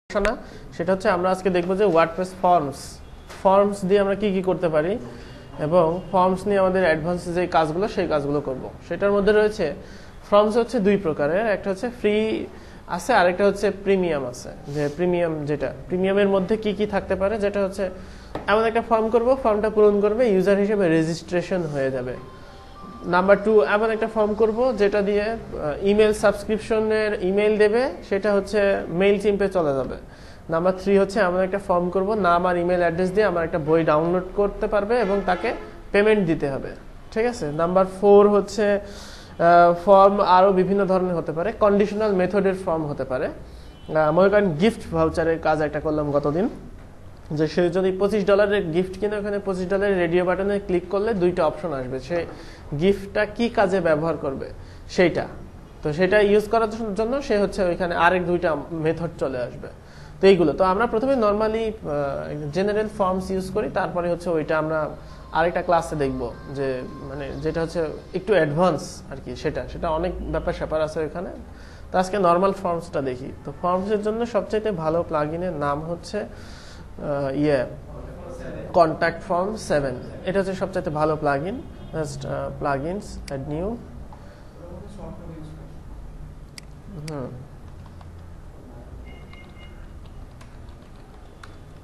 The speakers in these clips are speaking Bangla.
না সেটা হচ্ছে আমরা আজকে দেখব যে ওয়ার্ডপ্রেস ফর্মস দিয়ে আমরা কি কি করতে পারি এবং ফর্মস নিয়ে আমাদের অ্যাডভান্স যে কাজগুলো সেই কাজগুলো করব। সেটার মধ্যে রয়েছে ফর্মস হচ্ছে দুই প্রকারের, একটা হচ্ছে ফ্রি আছে আর একটা হচ্ছে প্রিমিয়াম আছে। যে প্রিমিয়ামের মধ্যে কি কি থাকতে পারে, যেটা হচ্ছে এমন একটা ফর্ম করব, ফর্মটা পূরণ করবে, ইউজার হিসেবে রেজিস্ট্রেশন হয়ে যাবে। নাম্বার 2, এমন একটা ফর্ম করব যেটা দিয়ে ইমেল সাবস্ক্রিপশনের ইমেল দেবে, সেটা হচ্ছে মেইল চিম্পে চলে যাবে। নাম্বার 3 হচ্ছে এমন একটা ফর্ম করব, নাম আর ইমেল অ্যাড্রেস দিয়ে আমার একটা বই ডাউনলোড করতে পারবে এবং তাকে পেমেন্ট দিতে হবে। ঠিক আছে। নাম্বার 4 হচ্ছে ফর্ম আরও বিভিন্ন ধরনের হতে পারে, কন্ডিশনাল মেথডের ফর্ম হতে পারে। মনে করেন গিফট ভাউচারের কাজ একটা করলাম গতদিন, যে সে যদি $25 গিফট কিনে ওখানে $25 রেডিও বাটনে ক্লিক করলে দুইটা অপশন আসবে, সে গিফটটা কি কাজে ব্যবহার করবে সেইটা। তো সেটা ইউজ করার জন্য সে হচ্ছে ওইখানে আরেক দুইটা মেথড চলে আসবে। তো এইগুলো তো আমরা প্রথমে নর্মালি জেনারেল ফর্মস ইউজ করি, তারপরে হচ্ছে ওইটা আমরা আরেকটা ক্লাসে দেখব, যে মানে যেটা হচ্ছে একটু অ্যাডভান্স আর কি, সেটা অনেক ব্যাপার স্যাপার আছে ওইখানে। তো আজকে নর্মাল ফর্মসটা দেখি। তো ফর্মসের জন্য সবচাইতে ভালো প্লাগইনের নাম হচ্ছে কন্ট্যাক্ট ফর্ম 7। এটা হচ্ছে সবচেয়ে ভালো plugin. Just plugins, add new.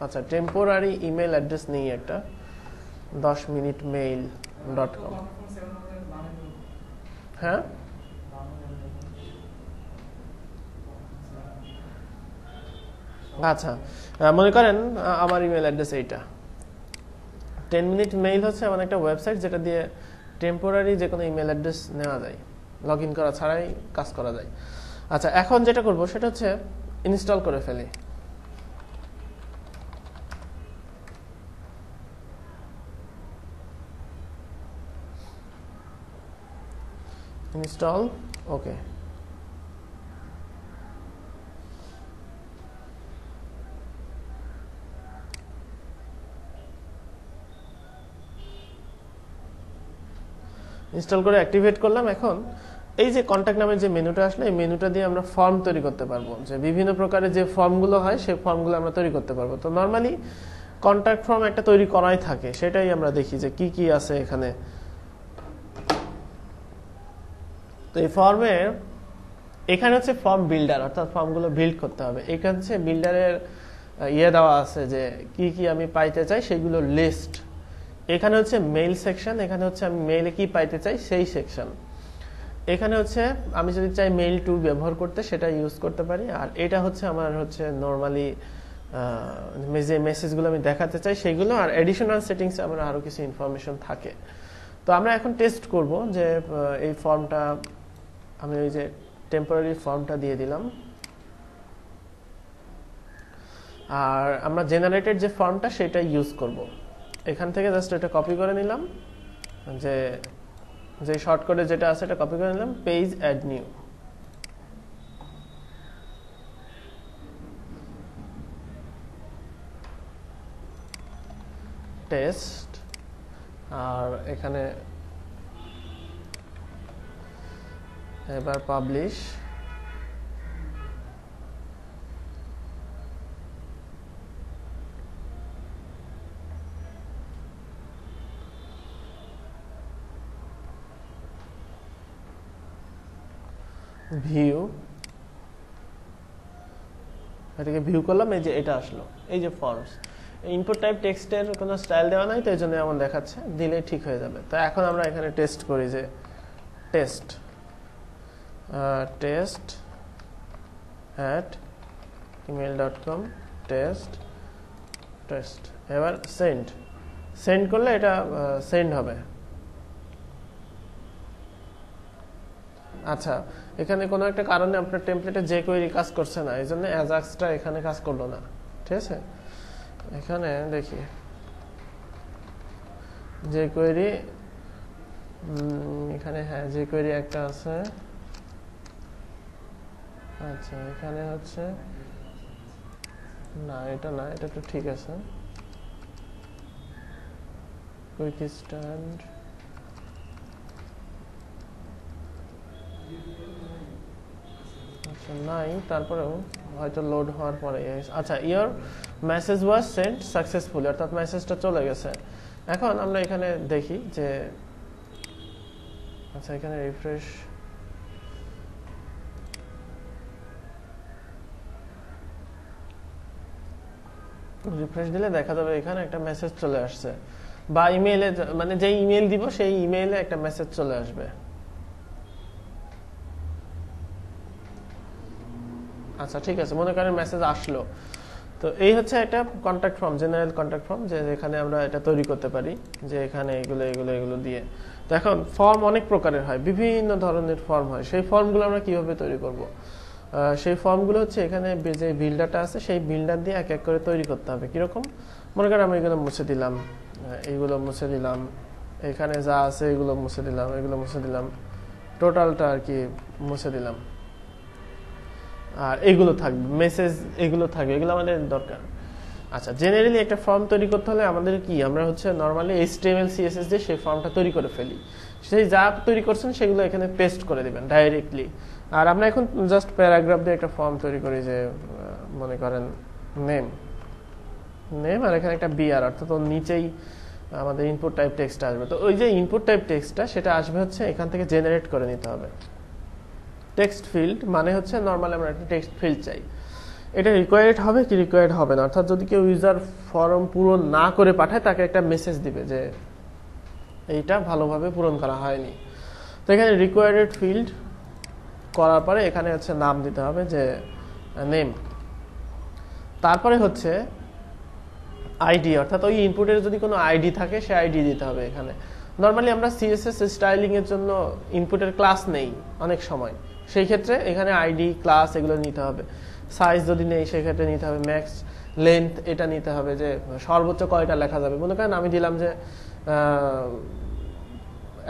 আচ্ছা, টেম্পোরারি ইমেল অ্যাড্রেস নেই একটা, 10minutemail.com। হ্যাঁ, আচ্ছা, মনে করেন আমার ইমেল অ্যাড্রেস এইটা। 10minute মেইল হচ্ছে এমন একটা ওয়েবসাইট যেটা দিয়ে টেম্পোরারি যে কোনো ইমেল অ্যাড্রেস নেওয়া যায়, লগ ইন করা ছাড়াই কাজ করা যায়। আচ্ছা, এখন যেটা করব সেটা হচ্ছে ইনস্টল করে ফেলি। ইনস্টল, ওকে। ইনস্টল করে অ্যাক্টিভেট করলাম। এখন এই যে কন্ট্যাক্ট নামের যে মেনুটা আসলে, এই মেনুটা দিয়ে আমরা ফর্ম তৈরি করতে পারবো, যে বিভিন্ন প্রকারের যে ফর্মগুলো হয় সেই ফর্মগুলো আমরা তৈরি করতে পারবো। তো নর্মালি কন্ট্যাক্ট ফর্ম একটা তৈরি করাই থাকে, সেটাই আমরা দেখি যে কি কি আছে এখানে। তো এই ফর্মে এখানে হচ্ছে ফর্ম বিল্ডার, অর্থাৎ ফর্মগুলো বিল্ড করতে হবে। এখানে হচ্ছে বিল্ডারের দেওয়া আছে যে কি কি আমি পাইতে চাই সেগুলো লিস্ট। এখানে হচ্ছে মেইল সেকশন, এখানে হচ্ছে আমি মেইলে কি পাইতে চাই সেই সেকশন। এখানে হচ্ছে আমি যদি চাই মেইল টু ব্যবহার করতে, সেটা ইউজ করতে পারি। আর এটা হচ্ছে আমার হচ্ছে নর্মালি যে মেসেজগুলো আমি দেখাতে চাই সেগুলো। আর এডিশনাল সেটিংসে আমার আরও কিছু ইনফরমেশন থাকে। তো আমরা এখন টেস্ট করব যে এই ফর্মটা, আমি ওই যে টেম্পোরারি ফর্মটা দিয়ে দিলাম। আর আমরা জেনারেটেড যে ফর্মটা সেটা ইউজ করব। এখান থেকে জাস্ট এটা কপি করে নিলাম, যে শর্টকাটে যেটা আছে এটা কপি করে নিলাম, পেজ অ্যাড নিউ। টেস্ট, আর এখানে এবার পাবলিশ। ভিউ, এটাকে ভিউ করলাম, এই যে এটা আসলো, এই যে ফর্মস। ইনপুট টাইপ টেক্সটের কোনো স্টাইল দেওয়া নাই, তো এই জন্য এমন দেখাচ্ছে, দিলেই ঠিক হয়ে যাবে। তো এখন আমরা এখানে টেস্ট করি যে টেস্ট @email.com টেস্ট। এবার সেন্ড করলে এটা সেন্ড হবে। আচ্ছা, এখানে কোনো একটা কারণে আপনার টেমপ্লেটে যে কোয়েরি কাজ করছে না, এই জন্য অ্যাজাক্সটা এখানে কাজ করলো না। ঠিক আছে, এখানে দেখি যে কোয়েরি, এখানে হ্যাঁ যে কোয়েরি একটা আছে। আচ্ছা, এখানে হচ্ছে না, এটা না, এটা তো ঠিক আছে। কুইক স্টার্ট, আচ্ছা নাই, তারপরেও হয়তো লোড হওয়ার পরে। আচ্ছা, your message was sent successfully, অর্থাৎ মেসেজটা চলে গেছে। এখন আমরা এখানে দেখি যে আচ্ছা এখানে রিফ্রেশ দিলে দেখা যাবে এখানে একটা মেসেজ চলে আসছে, বা ইমেইলে মানে যে ইমেইল দিব সেই ইমেইলে একটা মেসেজ চলে আসবে। আচ্ছা ঠিক আছে, মনে করেন মেসেজ আসলো। তো এই হচ্ছে একটা contact form, general contact form, যে এখানে আমরা এটা তৈরি করতে পারি যে এখানে এগুলো দিয়ে। তো এখন ফর্ম অনেক প্রকারের হয়, বিভিন্ন ধরনের ফর্ম হয়। সেই ফর্মগুলো আমরা কিভাবে তৈরি করব? সেই ফর্মগুলো হচ্ছে এখানে যে বিল্ডারটা আছে সেই বিল্ডার দিয়ে এক এক করে তৈরি করতে হবে। কিরকম? মনে করেন আমি এগুলো মুছে দিলাম, এইগুলো মুছে দিলাম, এখানে যা আছে এগুলো মুছে দিলাম, এগুলো মুছে দিলাম, টোটালটা আর কি মুছে দিলাম। আর এগুলো থাকবে মেসেজ, এগুলো থাকবে, এগুলো আমাদের দরকার। আচ্ছা, জেনারেলি একটা ফর্ম তৈরি করতে হলে আমাদের কি, আমরা হচ্ছে নর্মালি HTML CSS দিয়ে সেই ফর্মটা তৈরি করে ফেলি। সেই যা তৈরি করছেন সেগুলো এখানে পেস্ট করে দিবেন ডাইরেক্টলি। আর আমরা এখন জাস্ট প্যারাগ্রাফ দিয়ে একটা ফর্ম তৈরি করি, যে মনে করেন নেম আর এখানে একটা বিআর, অর্থাৎ ওর নিচেই আমাদের ইনপুট টাইপ টেক্সট আসবে। তো ওই যে ইনপুট টাইপ টেক্সটটা সেটা আসবে হচ্ছে এখান থেকে জেনারেট করে নিতে হবে। টেক্সট ফিল্ড মানে হচ্ছে নর্মালি আমরা একটা টেক্সট ফিল্ড চাই, এটা রিকোয়ার্ড হবে কি রিকোয়ার্ড হবে না, অর্থাৎ যদি কেউ ইউজার ফর্ম পূরণ না করে পাঠায় তাকে একটা মেসেজ দিবে যে এইটা ভালোভাবে পূরণ করা হয়নি। তো এখানে রিকোয়ার্ড ফিল্ড করার পরে এখানে হচ্ছে নাম দিতে হবে যে নেম, তারপরে হচ্ছে আইডি, অর্থাৎ ওই ইনপুটের যদি কোনো আইডি থাকে সে আইডি দিতে হবে। এখানে নর্মালি আমরা CSS স্টাইলিং এর জন্য ইনপুটের ক্লাস নেই অনেক সময়, সেই ক্ষেত্রে এখানে আইডি ক্লাস এগুলো নিতে হবে। সাইজ যদি নেই সেক্ষেত্রে নিতে হবে ম্যাক্স লেন্থ, এটা নিতে হবে যে সর্বোচ্চ কয়টা লেখা যাবে। মনে করেন আমি দিলাম যে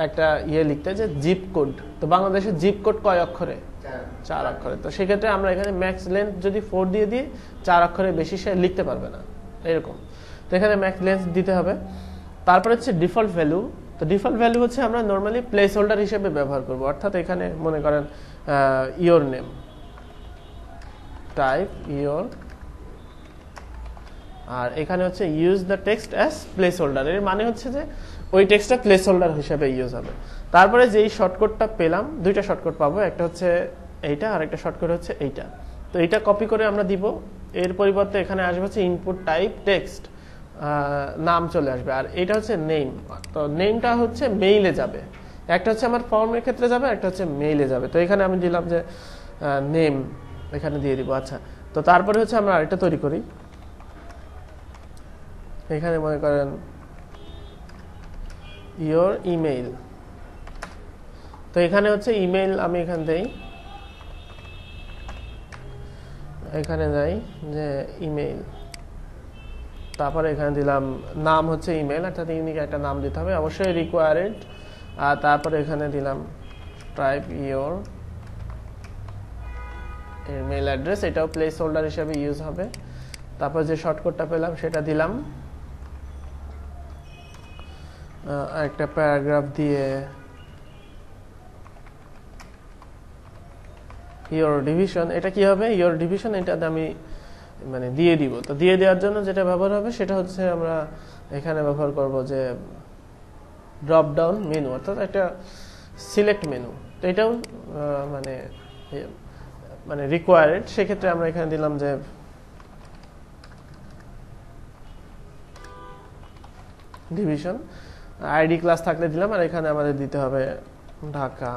একটা লিখতে যে জিপ কোড, তো বাংলাদেশের জিপ কোড কয় অক্ষরে? 4 অক্ষরে। তো সেক্ষেত্রে আমরা এখানে ম্যাক্স লেন্থ যদি 4 দিয়ে দিই 4 অক্ষরে বেশি সে লিখতে পারবে না, এরকম। তো এখানে ম্যাক্স লেন্থ দিতে হবে। তারপরে হচ্ছে ডিফল্ট ভ্যালু। তো ডিফল্ট ভ্যালু হচ্ছে আমরা নর্মালি প্লেস হোল্ডার হিসেবে ব্যবহার করব, অর্থাৎ এখানে মনে করেন ইওর নেম, টাইপ ইওর, আর এখানে হচ্ছে use the text as place holder, এর মানে হচ্ছে যে ওই টেক্সটটা প্লেস হোল্ডার হিসেবে ইউজ হবে। তারপরে যেই শর্টকাটটা পেলাম, দুইটা শর্টকাট পাবো, একটা হচ্ছে এইটা আর একটা শর্টকাট হচ্ছে এইটা। তো এইটা কপি করে আমরা দিব, এর পরিবর্তে এখানে আসবে হচ্ছে ইনপুট টাইপ টেক্সট, নাম চলে আসবে। আর এটা হচ্ছে নেম, তো নেমটা হচ্ছে মেইলে যাবে, একটা হচ্ছে আমার ফর্মের ক্ষেত্রে যাবে, একটা হচ্ছে মেইলে যাবে। তো এখানে আমি দিলাম যে নেম, এখানে দিয়ে দিব। আচ্ছা, তো তারপরে হচ্ছে আমরা আরেকটা তৈরি করি, এখানে মনে করেন ইওর ইমেইল। তো এখানে হচ্ছে ইমেইল আমি এখান দেই, এখানে যাই যে ইমেইল, তারপরে এখানে দিলাম নাম হচ্ছে ইমেল, অর্থাৎ ইউনিক একটা নাম দিতে হবে, অবশ্যই রিকোয়ার্ড। আর তারপরে এখানে দিলাম টাইপ ইওর ইমেল অ্যাড্রেস, এটাও প্লেস হোল্ডার হিসেবে ইউজ হবে। তারপর যে শর্টকাটটা পেলাম সেটা দিলাম, একটা প্যারাগ্রাফ দিয়ে ইওর ডিভিশন, এটা কি হবে ইওর ডিভিশন, এটাতে আমি মানে দিয়ে দিব। তো দিয়ে দেওয়ার জন্য যেটা ব্যবহার হবে সেটা হচ্ছে আমরা এখানে ব্যবহার করব যে ড্রপ ডাউন মেনু, অর্থাৎ একটা সিলেক্ট মেনু। তো এটাও মানে রিকোয়ার্ড, সেক্ষেত্রে আমরা এখানে দিলাম যে ডিভিশন, আইডি ক্লাস থাকলে দিলাম, আর এখানে আমাদের দিতে হবে ঢাকা।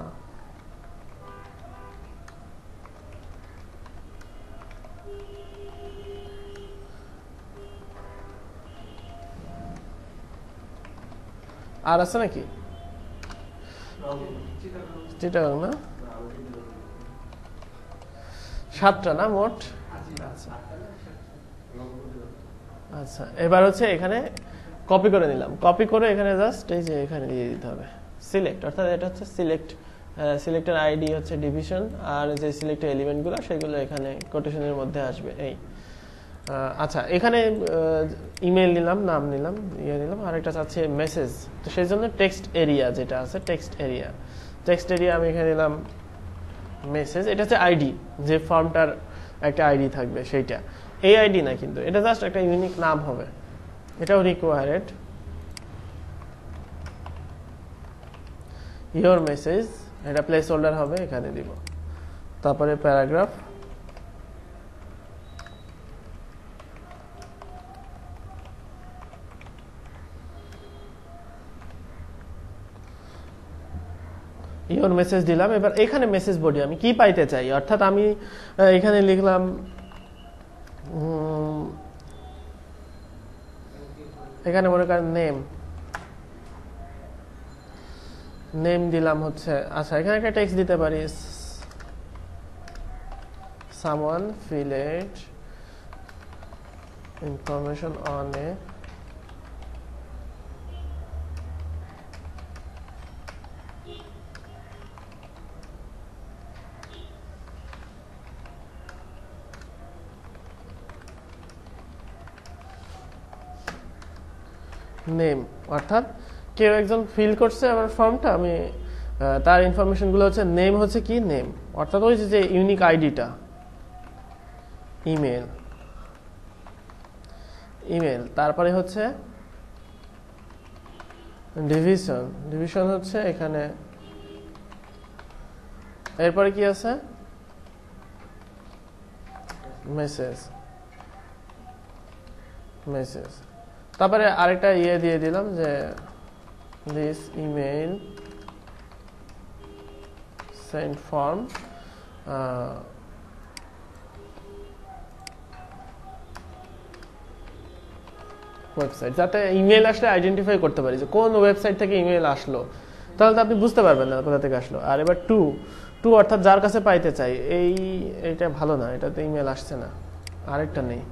আর আছে নাকি? চিটাগাং না, 7টা না মোট? আচ্ছা, এবার হচ্ছে এখানে কপি করে নিলাম, কপি করে এখানে জাস্ট এই যে এখানে দিয়ে দিতে হবে সিলেক্ট, অর্থাৎ এটা হচ্ছে সিলেক্টের আইডি হচ্ছে ডিভিশন, আর যে সিলেক্টেড এলিমেন্টগুলো সেগুলো এখানে কোটেশনের মধ্যে আসবে। এই আচ্ছা, এখানে ইমেল নিলাম, নাম নিলাম, নিলাম, আর একটা আছে মেসেজ। তো সেই জন্য টেক্সট এরিয়া যেটা আছে, টেক্সট এরিয়া আমি এখানে নিলাম মেসেজ, এটা হচ্ছে আইডি, যে ফর্মটার একটা আইডি থাকবে সেইটা। এই আইডি না, কিন্তু এটা জাস্ট একটা ইউনিক নাম হবে, এটাও রিকোয়ার্ড। ইওর মেসেজ এটা প্লেস হোল্ডার হবে, এখানে দিব। তারপরে প্যারাগ্রাফ, ইওর মেসেজ দিলাম। এবার এখানে মেসেজ বডি আমি কি পাইতে চাই, অর্থাৎ আমি এখানে লিখলাম এখানে মনে করেন নেম দিলাম হচ্ছে, আচ্ছা এখানে একটা টেক্সট দিতে পারি, someone filled information on a name, অর্থাৎ কেউ একজন ফিল করছে আমার ফর্মটা, আমি তার ইনফরমেশন গুলো হচ্ছে নেম হচ্ছে কি নেম, অর্থাৎ ওই যে ইউনিক আইডিটা। ইমেল তারপরে হচ্ছে ডিভিশন হচ্ছে এখানে, এরপরে কি আছে মেসেজ, তারপরে আরেকটা দিয়ে দিলাম যে this email send form website, যাতে ইমেল আসলে আইডেন্টিফাই করতে পারি যে কোন ওয়েবসাইট থেকে ইমেল আসলো, তাহলে তো আপনি বুঝতে পারবেন না কোথা থেকে আসলো। আর এবার টু অর্থাৎ যার কাছে পাইতে চাই, এইটা ভালো না, এটাতে ইমেল আসছে না, আরেকটা নেই।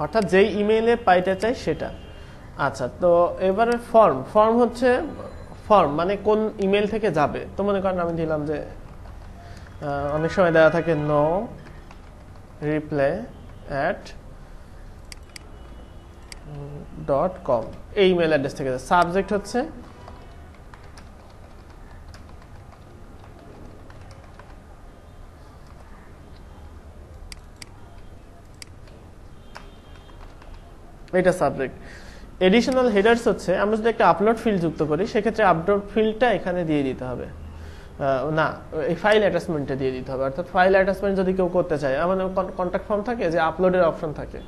অর্থাৎ যেই ইমেইলে পাইতে চাই সেটা। আচ্ছা, তো এবারে ফর্ম হচ্ছে মানে কোন ইমেল থেকে যাবে। তো মনে করেন আমি দিলাম যে অনেক সময় দেওয়া থাকে নো রিপ্লাই @.com, এই ইমেল অ্যাড্রেস থেকে। সাবজেক্ট হচ্ছে এটা সাবজেক্ট। এডিশনাল হেডার্স হচ্ছে আমরা যদি একটা আপলোড ফিল্ড যুক্ত করি, সেক্ষেত্রে আপলোড ফিল্ডটা এখানে দিয়ে দিতে হবে, না এই ফাইল অ্যাটাচমেন্টে দিয়ে দিতে হবে। অর্থাৎ ফাইল অ্যাটাচমেন্ট যদি কেউ করতে চায়, আমাদের কন্ট্যাক্ট ফর্ম থাকে যে আপলোডের অপশন থাকে,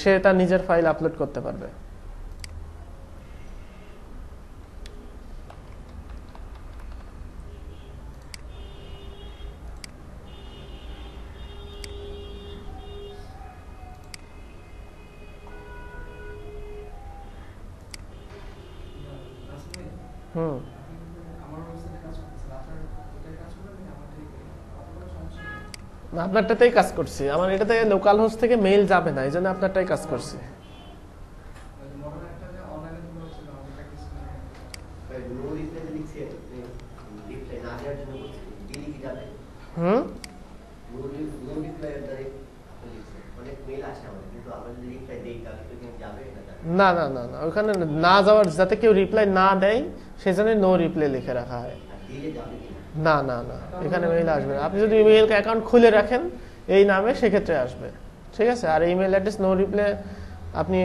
সে তার নিজের ফাইল আপলোড করতে পারবে। আপনারটাতেই কাজ করছি, আমার এটাতে লোকাল হোস্ট থেকে মেইল যাবে না, এই জন্য আপনারটাই কাজ করছি। না না না না, ওখানে না যাওয়ার, যাতে কেউ রিপ্লাই না দেয় সেজন্য নো রিপ্লাই লিখে রাখা হয়। না না না, এখানে মেইল আসবে না। আপনি যদি ইমেইল অ্যাকাউন্ট খুলে রাখেন এই নামে, সেক্ষেত্রে আসবে, ঠিক আছে। আর ইমেইল অ্যাড্রেস নো রিপ্লাই আপনি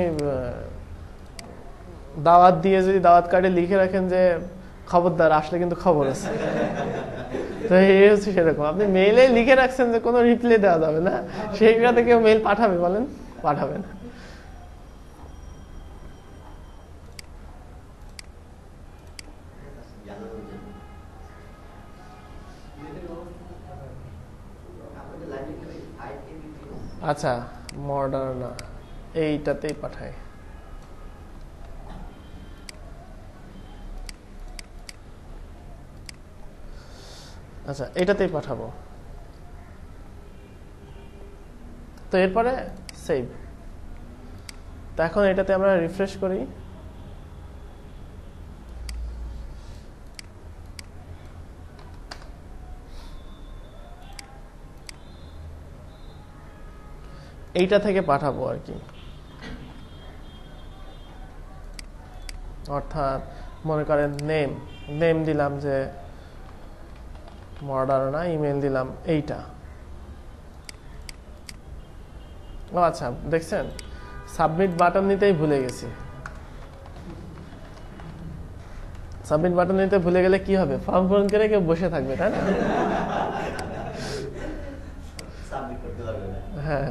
দাওয়াত দিয়ে যদি দাওয়াত কার্ডে লিখে রাখেন যে খবরদার আসলে কিন্তু খবর আছে, তো এই হচ্ছে সেরকম। আপনি মেইলে লিখে রাখছেন যে কোনো রিপ্লাই দেওয়া যাবে না, সেইটাতে কেউ মেইল পাঠাবে বলেন? পাঠাবে না। আচ্ছা, মডার্না এইটাতেই পাঠায়। আচ্ছা, এটাতেই পাঠাবো। তো এরপরে সেভ। তো এখন এটাতে আমরা রিফ্রেশ করি। এইটা থেকে পাঠাবো আর কি। অর্থাৎ মনে করেন নেম দিলাম যে মডার্না, ইমেল দিলাম এইটা। ও আচ্ছা, দেখছেন সাবমিট বাটন নিতেই ভুলে গেছি। সাবমিট বাটন নিতে ভুলে গেলে কি হবে? ফর্ম পূরণ করে কেউ বসে থাকবে, তাই না? হ্যাঁ,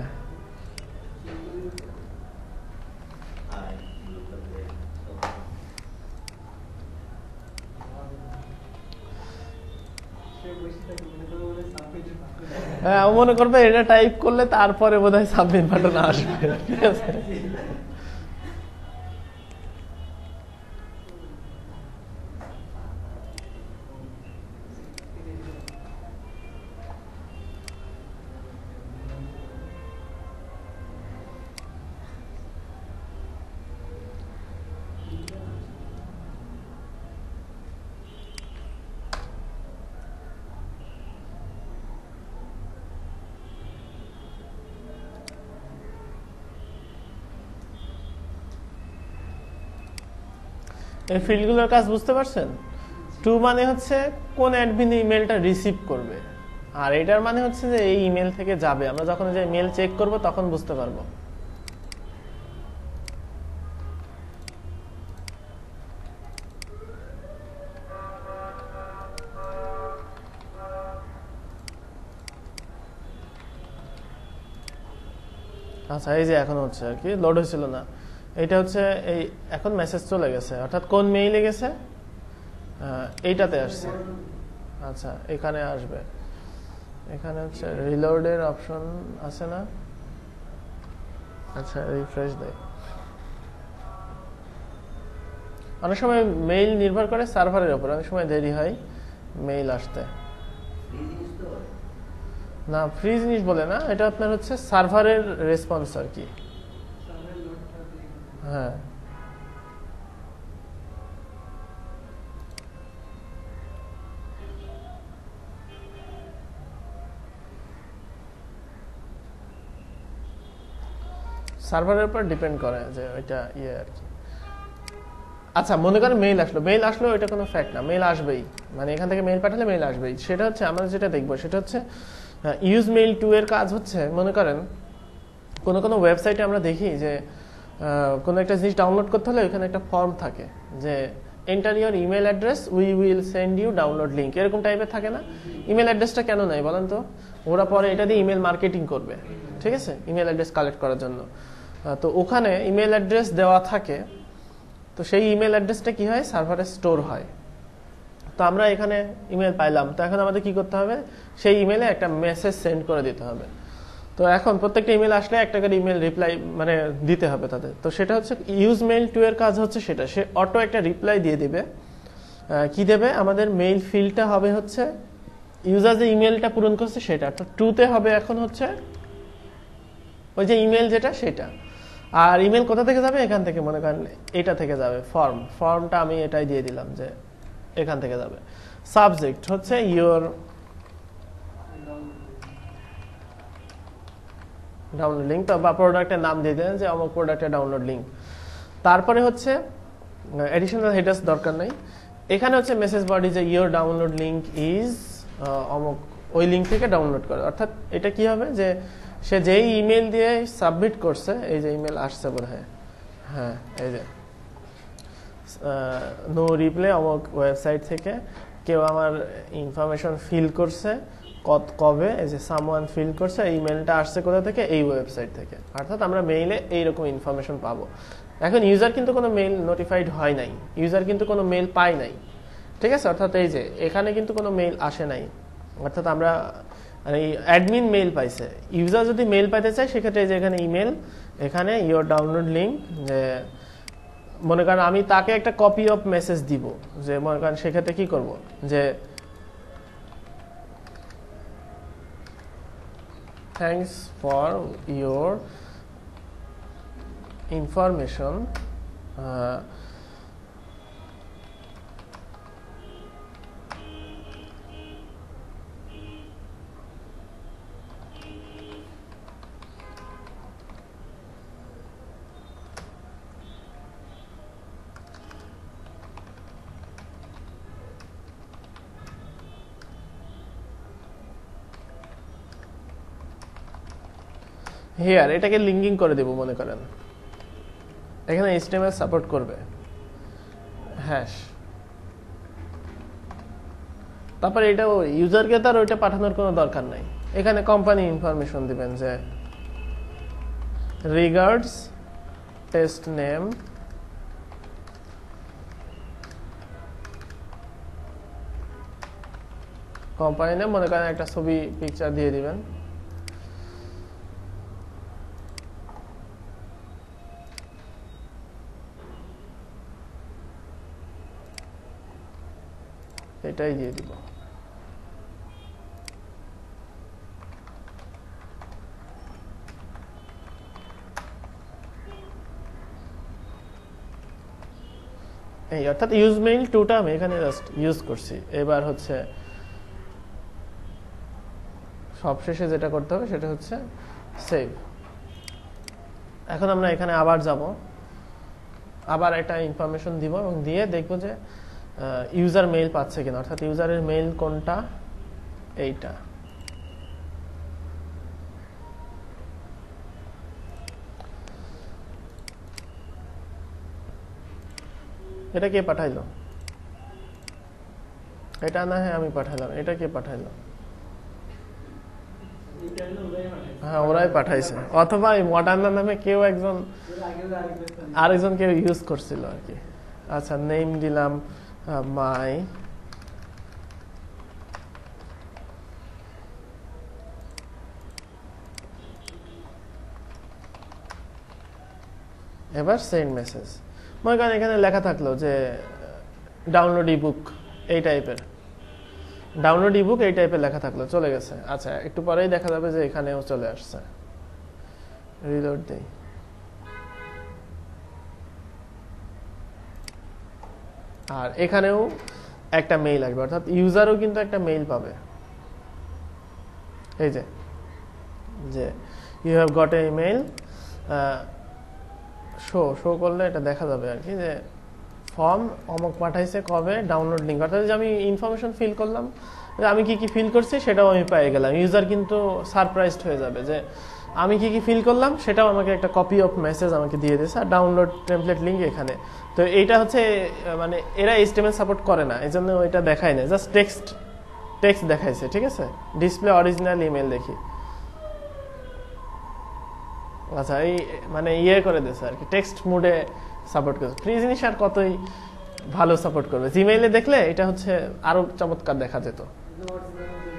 মনে করবে এটা টাইপ করলে তারপরে বোধহয় সাবমিট বাটন আসবে। ঠিক আছে, এই ফিল্ডগুলোর কাজ বুঝতে পারছেন? টু মানে হচ্ছে কোন অ্যাডমিন ইমেলটা রিসিভ করবে, আর এটার মানে হচ্ছে যে এই ইমেল থেকে যাবে। আমরা যখন যে মেল চেক করব তখন বুঝতে পারবো। আচ্ছা, এই যে এখন হচ্ছে আর কি, লোড হয়েছিল না। এটা হচ্ছে এই এখন মেসেজ চলে গেছে, অর্থাৎ কোন মেইলে গেছে এইটাতে আসছে। আচ্ছা, এখানে আসবে। এখানে হচ্ছে রিলোডের অপশন আছে না? আচ্ছা, রিফ্রেশ দেয়। অনেক সময় মেইল নির্ভর করে সার্ভারের উপর, অনেক সময় দেরি হয় মেইল আসতে। না, ফ্রি জিনিস বলে না, এটা আপনার হচ্ছে সার্ভারের রেসপন্স আর কি। হ্যাঁ, সার্ভারের উপর ডিপেন্ড করে যে ওইটা ইয়ে আর কি। আচ্ছা, মনে করেন মেইল আসলো, এটা কোনো ফ্যাক্ট না, মেইল আসবেই, মানে এখান থেকে মেইল পাঠালে মেইল আসবেই। সেটা হচ্ছে আমরা যেটা দেখবো সেটা হচ্ছে ইউজ মেইল টু এর কাজ হচ্ছে, মনে করেন কোনো ওয়েবসাইটে আমরা দেখি যে কোনো একটা জিনিস ডাউনলোড করতে হলে ওইখানে একটা ফর্ম থাকে যে enter your email address, we will send you download link, এরকম টাইপের থাকে না? ইমেল অ্যাড্রেসটা কেন নাই বলেন তো? ওরা পরে এটা দিয়ে ইমেল মার্কেটিং করবে, ঠিক আছে, ইমেল অ্যাড্রেস কালেক্ট করার জন্য। তো ওখানে ইমেল অ্যাড্রেস দেওয়া থাকে, তো সেই ইমেল অ্যাড্রেসটা কি হয়, সার্ভারে স্টোর হয়। তো আমরা এখানে ইমেল পাইলাম, তো এখন আমাদের কি করতে হবে, সেই ইমেলে একটা মেসেজ সেন্ড করে দিতে হবে। তো এখন প্রত্যেকটা ইমেল আসলে একটা করে ইমেল রিপ্লাই মানে দিতে হবে তাদের। তো সেটা হচ্ছে ইউজ মেইল টু এর কাজ হচ্ছে সেটা, সে অটো একটা রিপ্লাই দিয়ে দিবে। কি দেবে, আমাদের মেইল ফিল্ডটা হবে হচ্ছে ইউজার যে ইমেলটা পূরণ করছে সেটা, অর্থাৎ টুতে হবে এখন হচ্ছে ওই যে ইমেল যেটা সেটা। আর ইমেল কোথা থেকে যাবে, এখান থেকে, মনে করেন এটা থেকে যাবে, ফর্মটা আমি এটাই দিয়ে দিলাম যে এখান থেকে যাবে। সাবজেক্ট হচ্ছে ইওর ডাউনলোড লিঙ্ক, বা প্রোডাক্টের নাম দিয়ে দেন যে অমুক প্রোডাক্টের ডাউনলোড লিঙ্ক। তারপরে হচ্ছে এডিশনাল হেডার্স দরকার নাই। এখানে হচ্ছে মেসেজ বডি যে ইওর ডাউনলোড লিঙ্ক ইজ অমুক, ওই লিঙ্ক থেকে ডাউনলোড করে। অর্থাৎ এটা কি হবে যে সে যেই ইমেল দিয়ে সাবমিট করছে, এই যে ইমেল আসছে বোধহয়, হ্যাঁ এই যে নো রিপ্লাই অমুক ওয়েবসাইট থেকে কেউ আমার ইনফরমেশন ফিল করছে, কবে, এই যে সামওয়ান ফিল করছে, এই মেইলটা আসছে কোথা থেকে, এই ওয়েবসাইট থেকে। অর্থাৎ আমরা মেইলে এইরকম ইনফরমেশন পাবো। এখন ইউজার কিন্তু কোনো মেইল নোটিফাইড হয় নাই, ইউজার কিন্তু কোনো মেইল পায় নাই, ঠিক আছে। অর্থাৎ এই যে এখানে কিন্তু কোনো মেইল আসে নাই, অর্থাৎ আমরা অ্যাডমিন মেইল পাইছে। ইউজার যদি মেইল পাইতে চায় সেক্ষেত্রে এই যে এখানে ইমেল, এখানে ইওর ডাউনলোড লিঙ্ক, যে মনে করেন আমি তাকে একটা কপি অফ মেসেজ দিব, যে মনে করেন সেক্ষেত্রে কি করব, যে thanks for your information, here এটাকে লিঙ্কিং করে দেব মনে করেন, এখানে HTML সাপোর্ট করবে হ্যাশ, তারপরে এটা ইউজারকে তার ওইটা পাঠানোর কোনো দরকার নাই। এখানে কোম্পানি ইনফরমেশন দিবেন যে regards test name, company name মনে করেন একটা ছবি পিকচার দিয়ে দিবেন। এটাই দিয়ে দিব। এই অর্থাৎ ইউজ মেইল টুটা আমি এখানে জাস্ট ইউজ করছি। এবার হচ্ছে সবশেষে যেটা করতে হবে সেটা হচ্ছে সেভ। এখন আমরা এখানে আবার যাব, আবার একটা ইনফরমেশন দিব এবং দিয়ে দেখব যে ইউজার মেইল পাচ্ছে কিনা, অর্থাৎ ইউজারের মেইল কোনটা, এইটা। এটা কে পাঠাইলো? এটা না, হ্যাঁ আমি পাঠাইলাম। এটা কে পাঠাইলো? হ্যাঁ ওরাই পাঠাইছে, অথবা এই মডার্না নামে কেউ একজন আরেকজন কেউ ইউজ করছিল আর কি। আচ্ছা নেম দিলাম মাই, এবার সেন্ড মেসেজ। মনে করেন এখানে লেখা থাকলো যে ডাউনলোড ইবুক এই টাইপের, ডাউনলোড ইবুক এই টাইপের লেখা থাকলো, চলে গেছে। আচ্ছা একটু পরেই দেখা যাবে যে এখানেও চলে আসছে। রিলোড দেই, আর এখানেও একটা মেইল আসবে, অর্থাৎ ইউজারও কিন্তু একটা মেইল পাবে। এই যে you have got a email, show করলে এটা দেখা যাবে আর কি যে ফর্ম অমুক পাঠাইছে কবে, ডাউনলোড লিঙ্ক। অর্থাৎ যে আমি ইনফরমেশন ফিল করলাম, আমি কি কি ফিল করছি সেটাও আমি পেয়ে গেলাম। ইউজার কিন্তু সারপ্রাইজড হয়ে যাবে যে আমি কি কি ফিল করলাম, সেটাও আমাকে একটা কপি অফ মেসেজ আমাকে দিয়ে দিয়েছে, আর ডাউনলোড টেমপ্লেট লিঙ্ক এখানে। তো এইটা হচ্ছে মানে এরা HTML সাপোর্ট করে না, এই জন্য ওইটা দেখায় না, জাস্ট টেক্সট দেখাইছে। ঠিক আছে, ডিসপ্লে অরিজিনাল ইমেল দেখি। আচ্ছা এই মানে করে দিয়েছে আর কি, টেক্সট মোডে সাপোর্ট করছে। ফ্রি জিনিস আর কতই ভালো সাপোর্ট করবে। জিমেইলে দেখলে এটা হচ্ছে আরো চমৎকার দেখা যেত।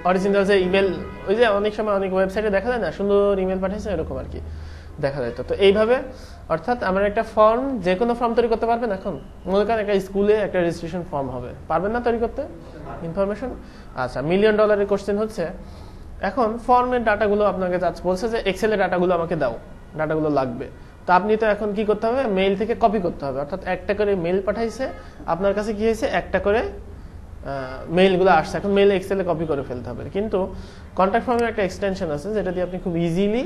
অরিজিনাল যে ইমেল, ওই যে অনেক সময় অনেক ওয়েবসাইটে দেখা যায় না, সুন্দর ইমেল পাঠিয়েছে এরকম আর কি দেখা যেত। তো এইভাবে অর্থাৎ আমরা একটা ফর্ম, যে কোনো ফর্ম তৈরি করতে পারবেন। এখন মনে করেন একটা স্কুলে একটা রেজিস্ট্রেশন ফর্ম হবে, পারবেন না তৈরি করতে ইনফরমেশন? আচ্ছা $1 মিলিয়ন কোশ্চেন হচ্ছে, এখন ফর্মের ডাটাগুলো আপনাকে বলছে যে এক্সেলের ডাটাগুলো আমাকে দাও, ডাটাগুলো লাগবে। তো আপনি তো এখন কি করতে হবে, মেইল থেকে কপি করতে হবে। অর্থাৎ একটা করে মেইল পাঠাইছে, আপনার কাছে কি হয়েছে, একটা করে মেইলগুলো আসছে। এখন মেইল এক্সেলে কপি করে ফেলতে হবে। কিন্তু কন্ট্যাক্ট ফর্মের একটা এক্সটেনশন আছে যেটা দিয়ে আপনি খুব ইজিলি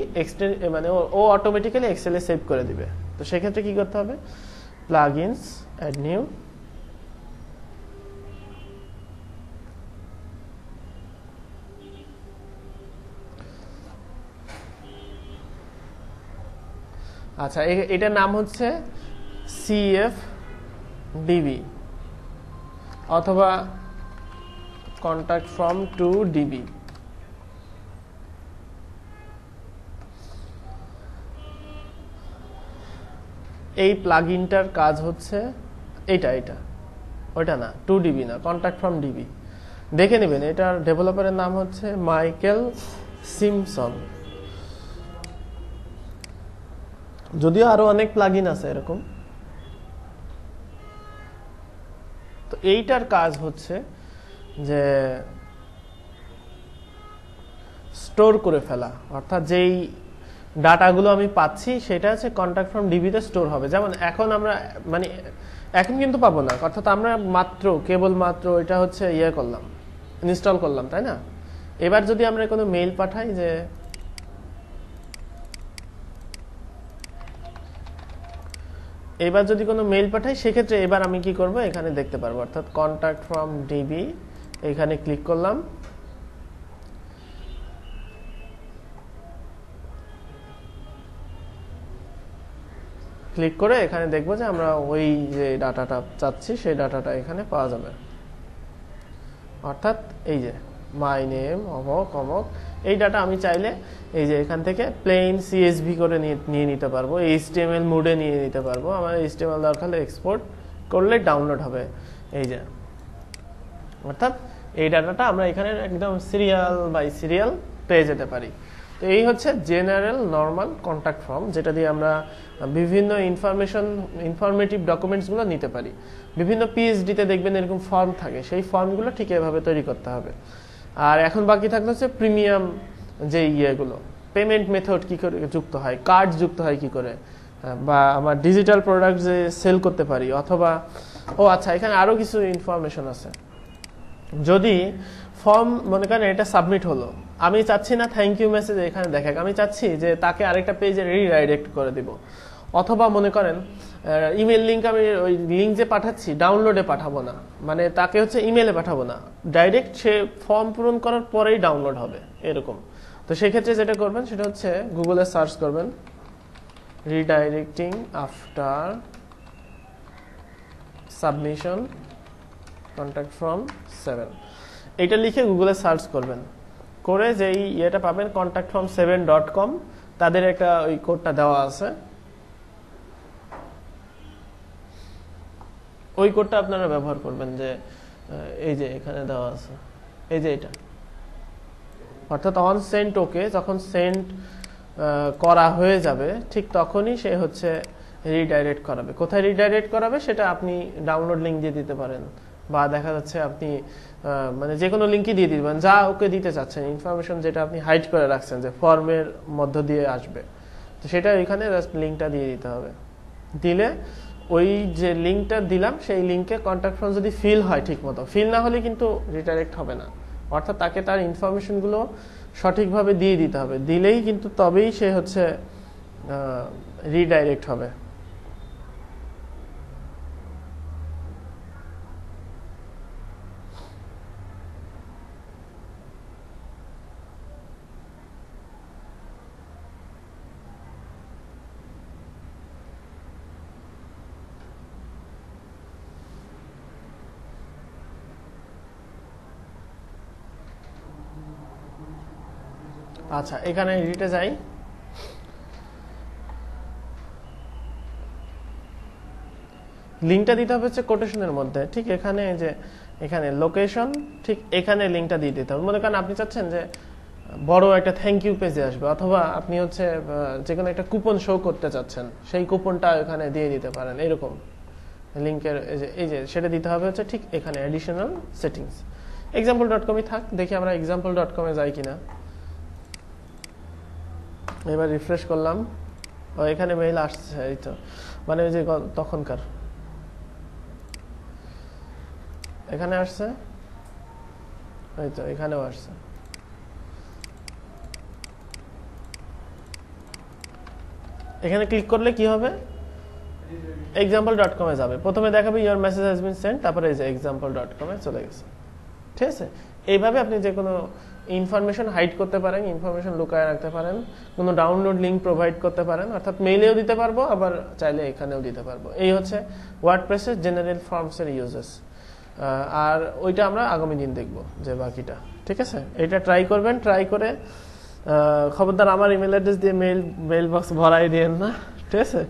মানে ও অটোমেটিক্যালি এক্সেলে সেভ করে দিবে। তো সেক্ষেত্রে কি করতে হবে, প্লাগইনস, অ্যাড নিউ, আচ্ছা এটার নাম হচ্ছে CFDB অথবা কন্ট্যাক্ট ফর্ম টু ডিবি। এই প্লাগইনটার কাজ হচ্ছে এটা ওইটা না, 2DB না, কন্ট্যাক্ট ফর্ম ডিবি। দেখে নেবেন, এটার ডেভেলপারের নাম হচ্ছে মাইকেল সিমসন। যদিও আরো অনেক প্লাগইন আছে এরকম। তো এইটার কাজ হচ্ছে যে স্টোর করে ফেলা, অর্থাৎ যেই ডাটাগুলো আমি পাচ্ছি সেটা হচ্ছে কন্ট্যাক্ট ফর্ম ডিবিতে স্টোর হবে। যেমন এখন আমরা মানে এখন কিন্তু পাবো না, অর্থাৎ আমরা কেবলমাত্র এটা হচ্ছে করলাম, ইনস্টল করলাম, তাই না? এবার যদি আমরা কোনো মেইল পাঠাই যে সেক্ষেত্রে এবার আমি কি করব, এখানে দেখতে পারবো। অর্থাৎ কন্ট্যাক্ট ফর্ম ডিবি, এখানে ক্লিক করলাম, ক্লিক করে এখানে দেখবো যে আমরা ওই যে ডাটাটা চাচ্ছি সেই ডাটাটা এখানে পাওয়া যাবে। অর্থাৎ এই যে মাই নেম অমক অমক, এই ডাটা আমি চাইলে এই যে এখান থেকে প্লেন সিএসভি করে নিয়ে নিতে পারবো, এইচটিএমএল মোডে নিয়ে নিতে পারবো। আমার এইচটিএমএল দরকার হলে এক্সপোর্ট করলে ডাউনলোড হবে। এই যে অর্থাৎ এই ডাটাটা আমরা এখানে একদম সিরিয়াল বাই সিরিয়াল পেয়ে যেতে পারি। তো এই হচ্ছে জেনারেল নর্মাল কন্ট্যাক্ট ফর্ম, যেটা দিয়ে আমরা বিভিন্ন ইনফরমেটিভ ডকুমেন্টসগুলো নিতে পারি। বিভিন্ন পিএইচডিতে দেখবেন এরকম ফর্ম থাকে, সেই ফর্মগুলো ঠিক এভাবে তৈরি করতে হবে। আর এখন বাকি থাকলে হচ্ছে প্রিমিয়াম যে ইয়েগুলো, পেমেন্ট মেথড কি করে যুক্ত হয়, কার্ড যুক্ত হয় কি করে, বা আমার ডিজিটাল প্রোডাক্ট যে সেল করতে পারি, অথবা আচ্ছা এখানে আরো কিছু ইনফরমেশন আছে। যদি ফর্ম মনে করেন এটা সাবমিট হলো, আমি চাচ্ছি না থ্যাংক ইউ মেসেজ এখানে দেখাক, আমি চাচ্ছি যে তাকে আরেকটা পেজে রিডাইরেক্ট করে দিব। অথবা মনে করেন ইমেল লিঙ্ক, আমি ওই লিঙ্ক যে পাঠাচ্ছি ডাউনলোডে পাঠাবো না, মানে তাকে হচ্ছে ইমেলে পাঠাবো না, ডাইরেক্ট সে ফর্ম পূরণ করার পরেই ডাউনলোড হবে এরকম। তো সেই ক্ষেত্রে যেটা করবেন সেটা হচ্ছে গুগলে সার্চ করবেন redirecting after submission contact form 7, এইটা লিখে গুগলে সার্চ করবেন, করে যেই ইয়েটা পাবেন contactform7.com, তাদের একটা ওই কোডটা দেওয়া আছে, ওই কোডটা আপনারা ব্যবহার করবেন। যে এই যে এখানে দেওয়া আছে, এই যে এটা, অর্থাৎ অন সেন্ট ওকে, যখন সেন্ট করা হয়ে যাবে ঠিক তখনই সে হচ্ছে রিডাইরেক্ট করাবে। কোথায় রিডাইরেক্ট করাবে সেটা আপনি ডাউনলোড লিঙ্ক দিয়ে দিতে পারেন, বা দেখা যাচ্ছে আপনি মানে যে কোনো লিঙ্কই দিয়ে দিবেন যা ওকে দিতে চাচ্ছেন, ইনফরমেশন যেটা আপনি হাইড করে রাখছেন যে ফর্মের মধ্য দিয়ে আসবে, তো সেটা এখানে জাস্ট লিঙ্কটা দিয়ে দিতে হবে। দিলে ওই যে লিঙ্কটা দিলাম সেই লিঙ্কে কন্ট্যাক্ট ফর্ম যদি ফিল হয় ঠিক মতো, ফিল না হলে কিন্তু রিডাইরেক্ট হবে না। অর্থাৎ তাকে তার ইনফরমেশনগুলো সঠিকভাবে দিয়ে দিতে হবে, দিলেই কিন্তু তবেই সে হচ্ছে রিডাইরেক্ট হবে। আচ্ছা এখানে এডিটে যাই, লিঙ্কটা দিতে হবে হচ্ছে কোটেশনের মধ্যে, ঠিক এখানে যে এখানে লোকেশন, ঠিক এখানে লিঙ্কটা দিয়ে দিতে হবে। মনে করেন আপনি চাচ্ছেন যে বড় একটা থ্যাংক ইউ পেজে আসবে, অথবা আপনি হচ্ছে যে কোনো একটা কুপন শো করতে চাচ্ছেন, সেই কুপনটা এখানে দিয়ে দিতে পারেন। এরকম লিঙ্কের এই যে সেটা দিতে হবে হচ্ছে ঠিক এখানে অ্যাডিশনাল সেটিংস। example.com-ই থাক, দেখি আমরা example.com-এ যাই কিনা। এবার রিফ্রেশ করলাম, এখানে মেইল আসছে, এই তো মানে ওই যে তখনকার এখানে আসছে, এই তো এখানেও আসছে। এখানে ক্লিক করলে কি হবে, example.com-এ যাবে, প্রথমে দেখাবে your message has been sent, তারপরে এই যে example.com-এ চলে গেছে। ঠিক আছে, এইভাবে আপনি যে কোনো ইনফরমেশন হাইড করতে পারেন, ইনফরমেশন লুকায় রাখতে পারেন, কোনো ডাউনলোড লিঙ্ক প্রোভাইড করতে পারেন, অর্থাৎ মেইলেও দিতে পারবো, আবার চাইলে এখানেও দিতে পারবো। এই হচ্ছে ওয়ার্ডপ্রেসের জেনারেল ফর্মসের ইউজেস। আর ওইটা আমরা আগামী দিন দেখবো যে বাকিটা। ঠিক আছে, এটা ট্রাই করবেন, ট্রাই করে খবরদার আমার ইমেল অ্যাড্রেস দিয়ে মেইল বক্স ভরাই দিয়েন না। ঠিক আছে।